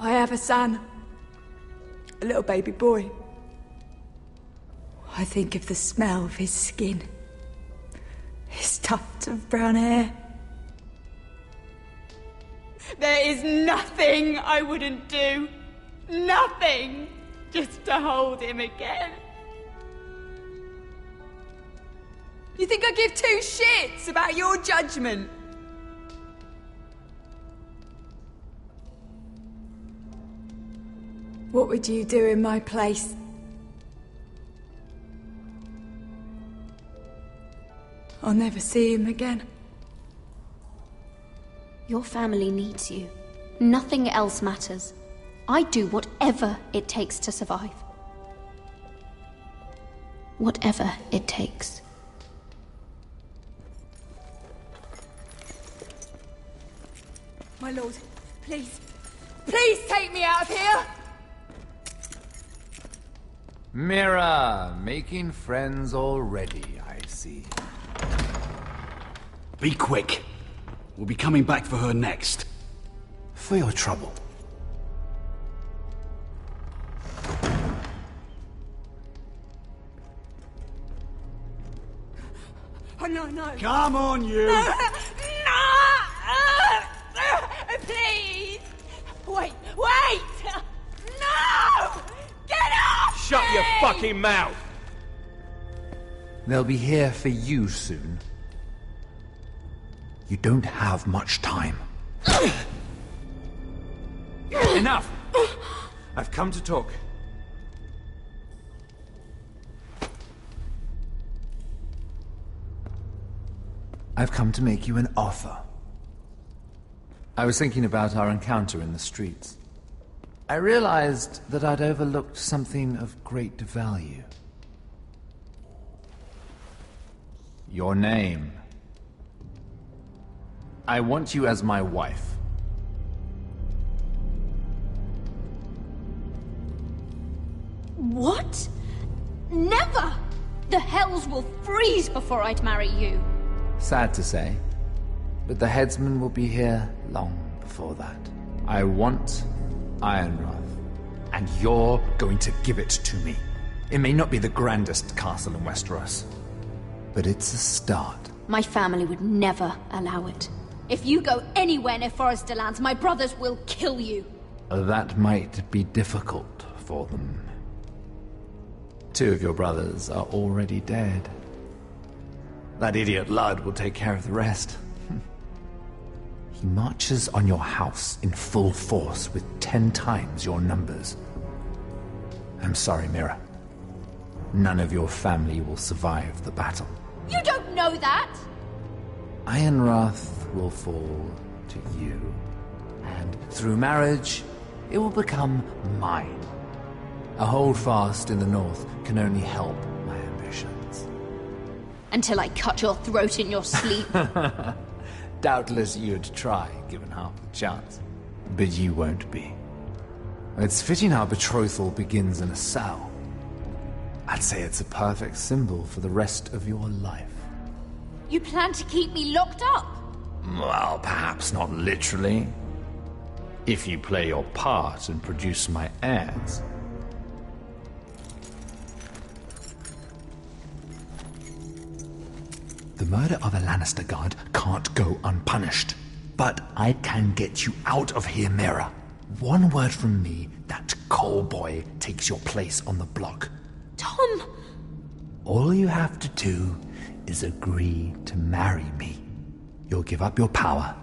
I have a son. A little baby boy. I think of the smell of his skin. His tuft of brown hair. There is nothing I wouldn't do. Nothing. Just to hold him again. You think I give two shits about your judgment? What would you do in my place? I'll never see him again. Your family needs you. Nothing else matters. I'd do whatever it takes to survive. Whatever it takes. My lord, please. Please take me out of here! Mira, making friends already, I see. Be quick. We'll be coming back for her next. For your trouble. Oh, no, no. Come on, you! No! Please! Wait! Wait! No! Get off! Shut your fucking mouth! They'll be here for you soon. You don't have much time. Enough! I've come to talk. I've come to make you an offer. I was thinking about our encounter in the streets. I realized that I'd overlooked something of great value. Your name. I want you as my wife. wait! Never! The hells will freeze before I'd marry you. Sad to say, but the headsman will be here long before that. I want Ironrath, and you're going to give it to me. It may not be the grandest castle in Westeros, but it's a start. My family would never allow it. If you go anywhere near Forester Lands, my brothers will kill you. That might be difficult for them. 2 of your brothers are already dead. That idiot Ludd will take care of the rest. He marches on your house in full force with 10 times your numbers. I'm sorry, Mira. None of your family will survive the battle. You don't know that! Ironrath will fall to you, and through marriage, it will become mine. A holdfast in the north can only help my ambitions. Until I cut your throat in your sleep. Doubtless you'd try, given half the chance. But you won't be. It's fitting our betrothal begins in a cell. I'd say it's a perfect symbol for the rest of your life. You plan to keep me locked up? Well, perhaps not literally. If you play your part and produce my heirs. The murder of a Lannister guard can't go unpunished. But I can get you out of here, Mira. One word from me, that coal boy takes your place on the block. Tom! All you have to do is agree to marry me. You'll give up your power.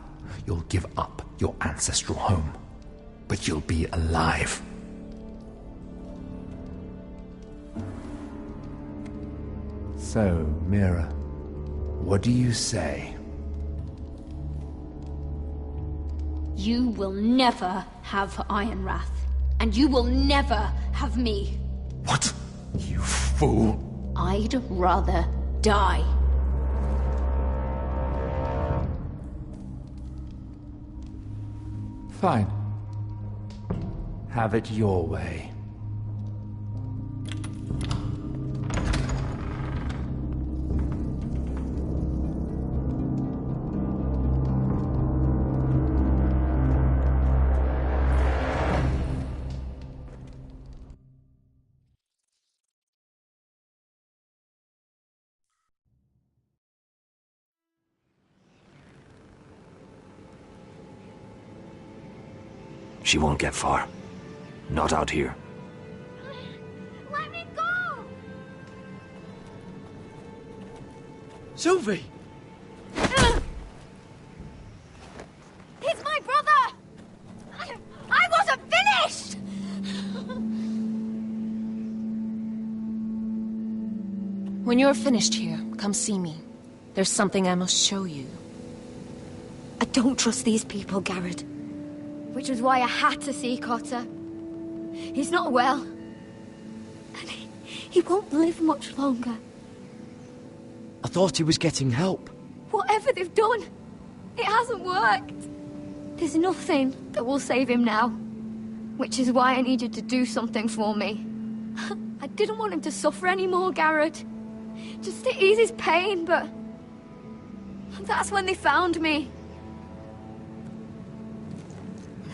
You'll give up your ancestral home. But you'll be alive. So, Mira, what do you say? You will never have Ironrath. And you will never have me. What? You fool! I'd rather die. Fine. Have it your way. She won't get far. Not out here. Let me go! Sylvie! He's my brother! I wasn't finished! When you're finished here, come see me. There's something I must show you. I don't trust these people, Garrett. Which was why I had to see Cotter. He's not well. And he won't live much longer. I thought he was getting help. Whatever they've done, it hasn't worked. There's nothing that will save him now. Which is why I needed to do something for me. I didn't want him to suffer anymore, Garrett. Just to ease his pain, but... that's when they found me.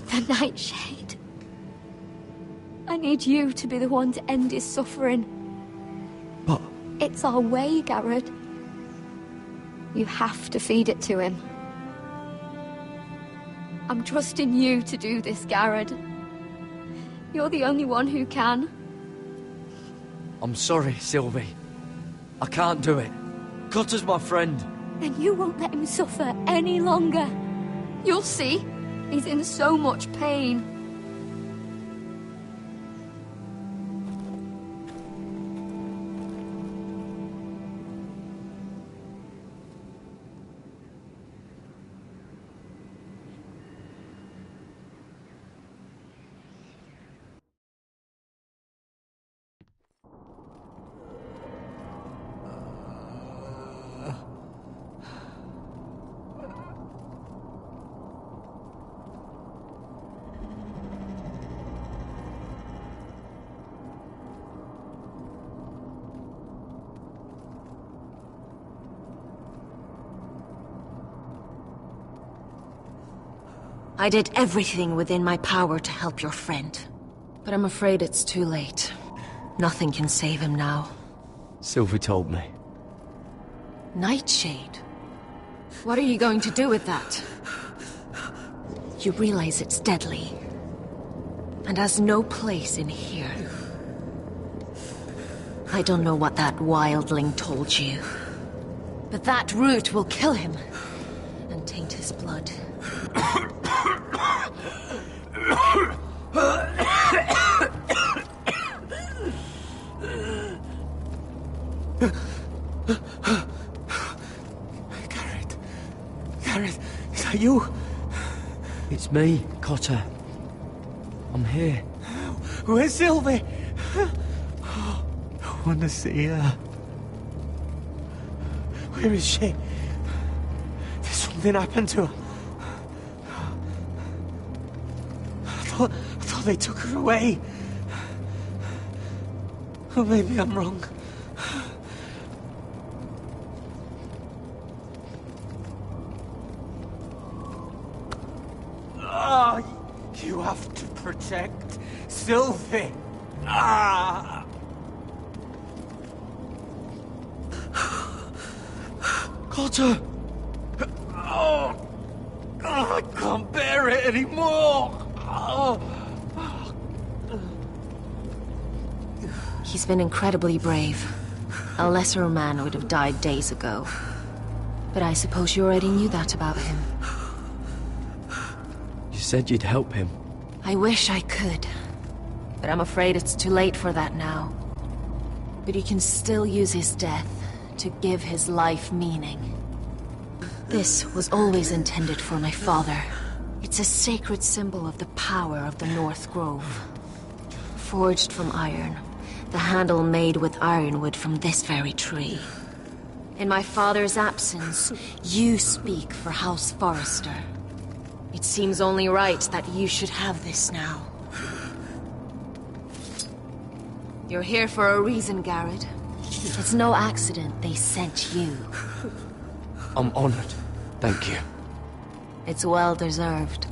The Nightshade. I need you to be the one to end his suffering. But... it's our way, Garrett. You have to feed it to him. I'm trusting you to do this, Garrett. You're the only one who can. I'm sorry, Sylvie. I can't do it. Cutter's my friend. Then you won't let him suffer any longer. You'll see. He's in so much pain. I did everything within my power to help your friend. But I'm afraid it's too late. Nothing can save him now. Sylvie told me. Nightshade? What are you going to do with that? You realize it's deadly. And has no place in here. I don't know what that wildling told you. But that root will kill him. And taint his blood. Garrett, is that you? It's me, Cotter. I'm here. Where's Sylvie? I want to see her. Where is she? Did something happen to her? I thought they took her away. Oh, maybe I'm wrong. Oh, you have to protect Sylvie. Ah! Cotter! Oh, I can't bear it anymore! Oh. He's been incredibly brave. A lesser man would have died days ago. But I suppose you already knew that about him. You said you'd help him. I wish I could. But I'm afraid it's too late for that now. But he can still use his death to give his life meaning. This was always intended for my father. It's a sacred symbol of the power of the North Grove. Forged from iron, the handle made with ironwood from this very tree. In my father's absence, you speak for House Forrester. It seems only right that you should have this now. You're here for a reason, Garrett. It's no accident they sent you. I'm honored. Thank you. It's well deserved.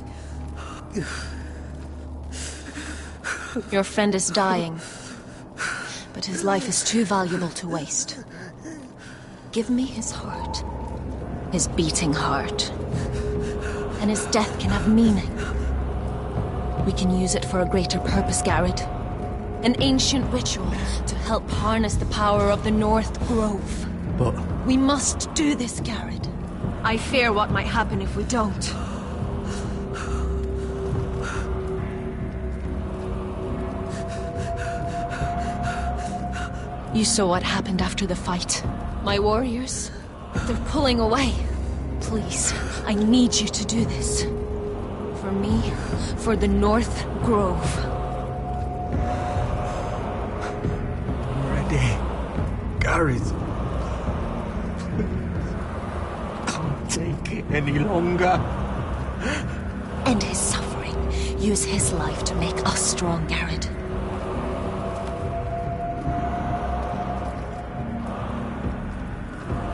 Your friend is dying, but his life is too valuable to waste. Give me his heart. His beating heart. And his death can have meaning. We can use it for a greater purpose, Garrett. An ancient ritual to help harness the power of the North Grove. But... we must do this, Garrett. I fear what might happen if we don't. You saw what happened after the fight. My warriors, they're pulling away. Please, I need you to do this. For me, for the North Grove. I'm ready. Garrett. Can't take it any longer. End his suffering. Use his life to make us strong, Garrett.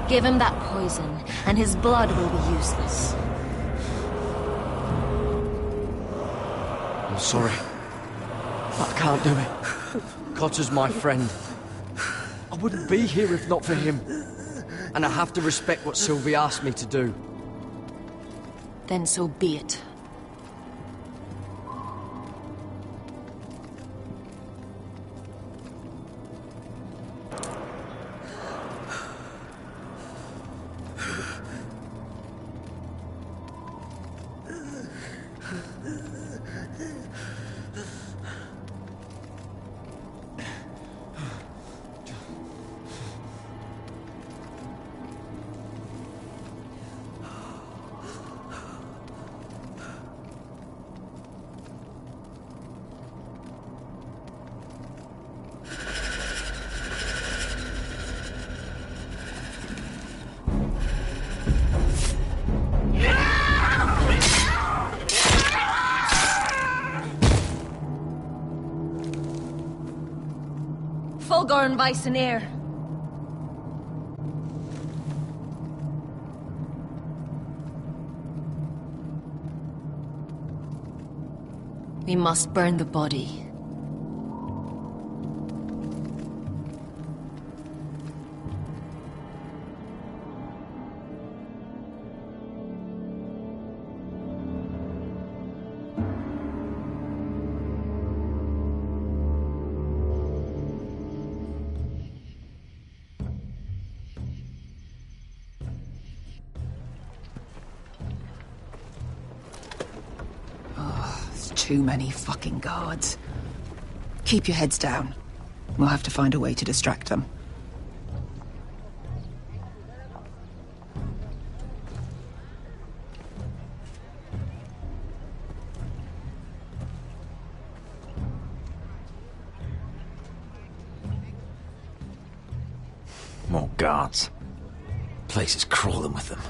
Give him that poison, and his blood will be useless. I'm sorry. I can't do it. Cotter's my friend. I wouldn't be here if not for him. And I have to respect what Sylvie asked me to do. Then so be it. Fulgor and Weisenair. We must burn the body. Too many fucking guards. Keep your heads down. We'll have to find a way to distract them. More guards. Place is crawling with them.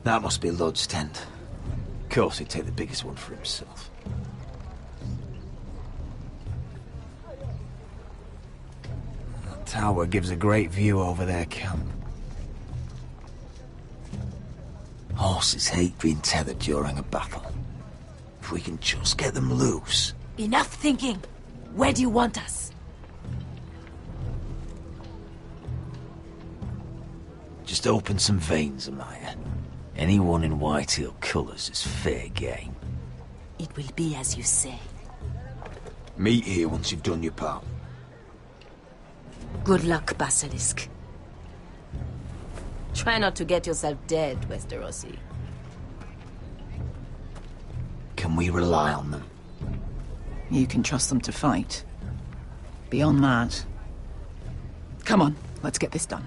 That must be Lud's tent. Of course he'd take the biggest one for himself. That tower gives a great view over their camp. Horses hate being tethered during a battle. If we can just get them loose... Enough thinking! Where do you want us? Just open some veins, Amaya. Anyone in Whitetail colours is fair game. It will be as you say. Meet here once you've done your part. Good luck, Basilisk. Try not to get yourself dead, Westerosi. Can we rely on them? You can trust them to fight. Beyond that... Come on, let's get this done.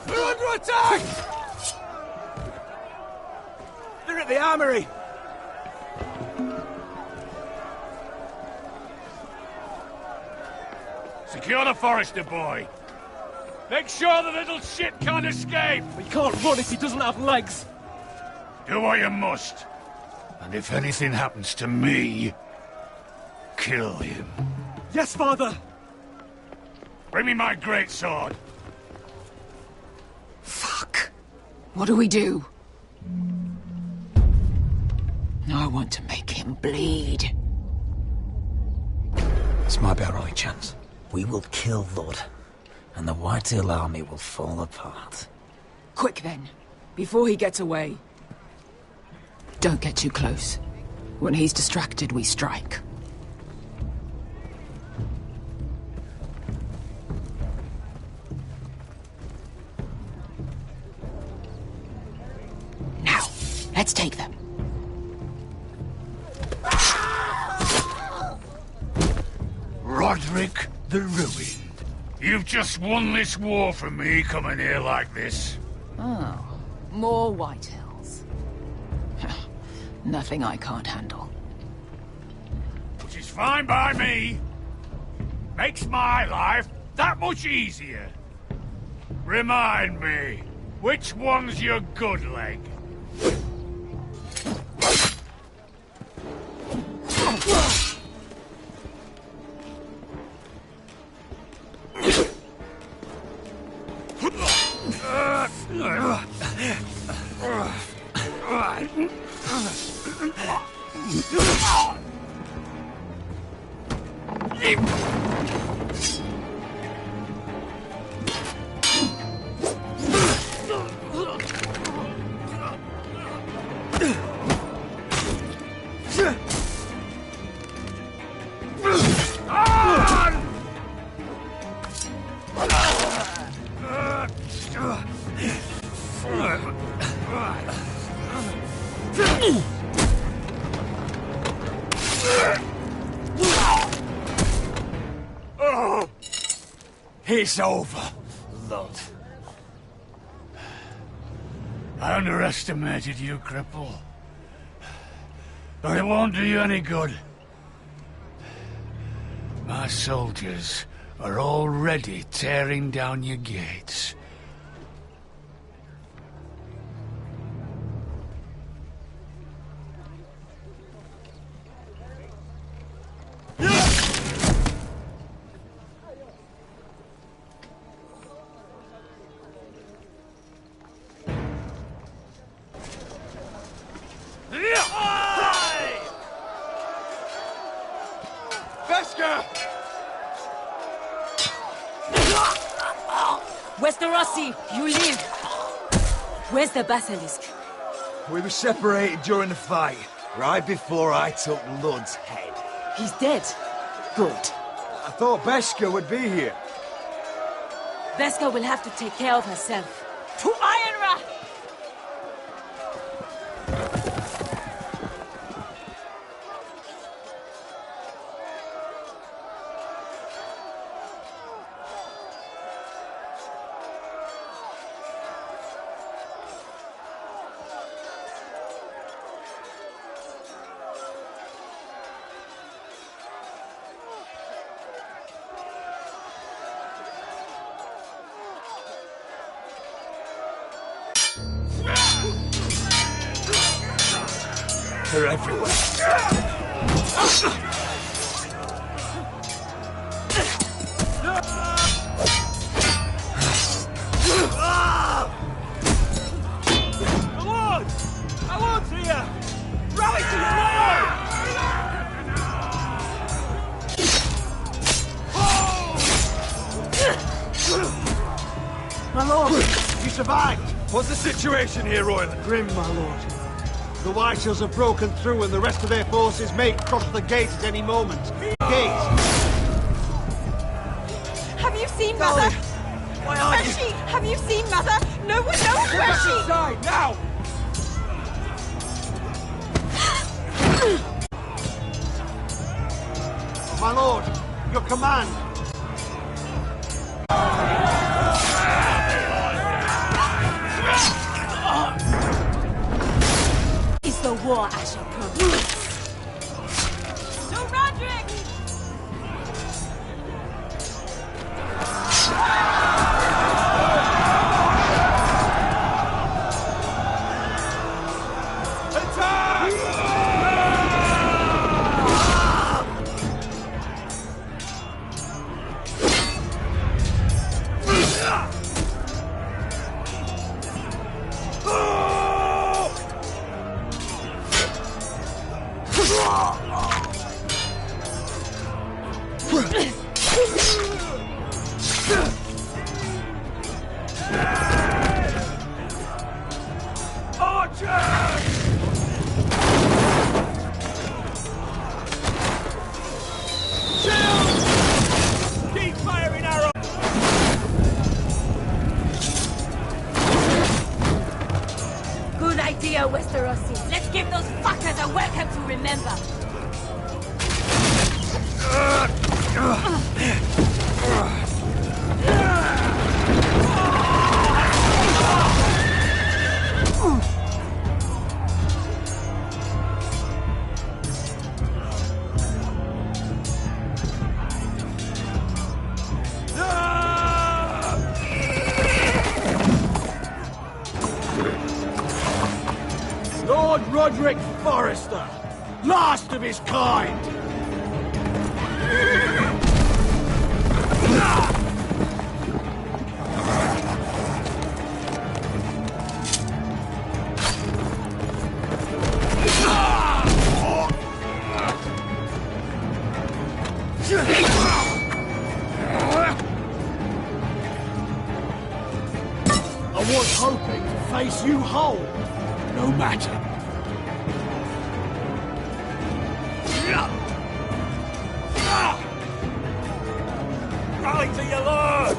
They're under attack! They're at the armory! Secure the Forester boy. Make sure the little shit can't escape! We can't run if he doesn't have legs! Do what you must. And if anything happens to me, kill him. Yes, father! Bring me my greatsword. Fuck. What do we do? I want to make him bleed. This might be our only chance. We will kill Lud, and the Whitetail army will fall apart. Quick then, before he gets away. Don't get too close. When he's distracted, we strike. Now, let's take them. Roderick the Ruined. You've just won this war from me coming here like this. Oh, more Whitehills. Nothing I can't handle. Which is fine by me. Makes my life that much easier. Remind me, which one's your good leg? It's over, Lord. I underestimated you, cripple. But it won't do you any good. My soldiers are already tearing down your gates. Westerosi, you live! Where's the basilisk? We were separated during the fight, right before I took Lud's head. He's dead. Good. I thought Beskha would be here. Beskha will have to take care of herself. To Ironra! They're everywhere. My lord's here! Rally to your lord! My lord, you survived! What's the situation here, Royland? Grim, my lord. The Whitehills have broken through and the rest of their forces may cross the gate at any moment. Gate! Have you seen Mother? Why are Where's you? she? Have you seen Mother? No one knows where she... Inside, now! My lord, your command! Is the war Asher promised? No, Roderick! Good idea, Westerosi. Let's give those fuckers a welcome to remember. Lord Roderick Forrester, last of his kind! I was hoping to face you whole. No matter. Rally to your lord!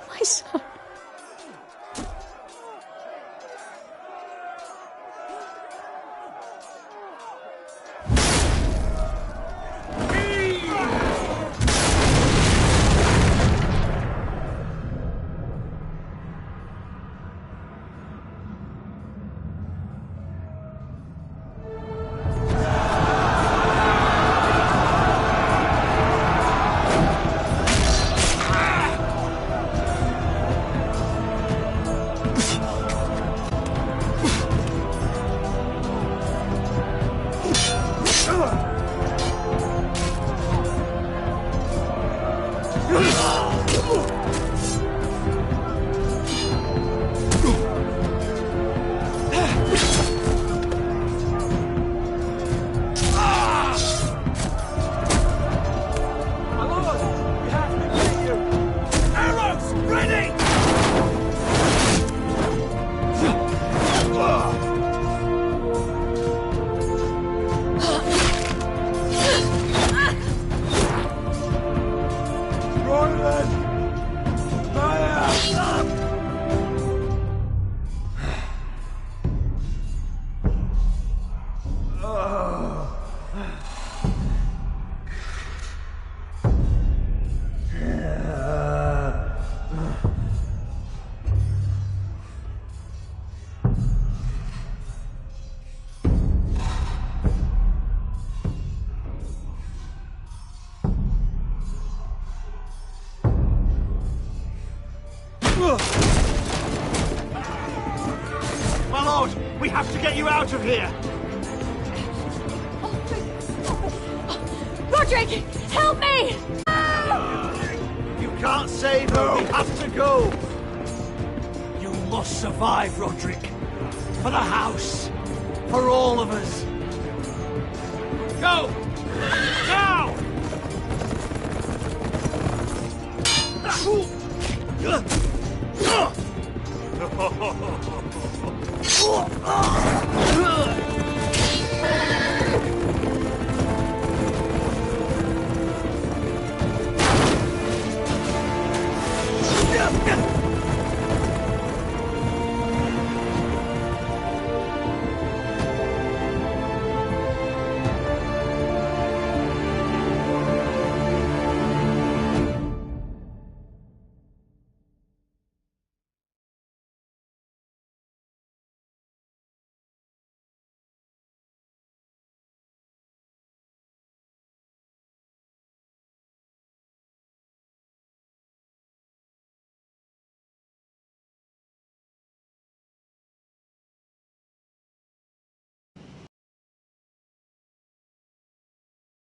My son. My lord, we have to get you out of here! Roderick, help me! You can't save her, we have to go! You must survive, Roderick. For the house. For all of us. Go! Now!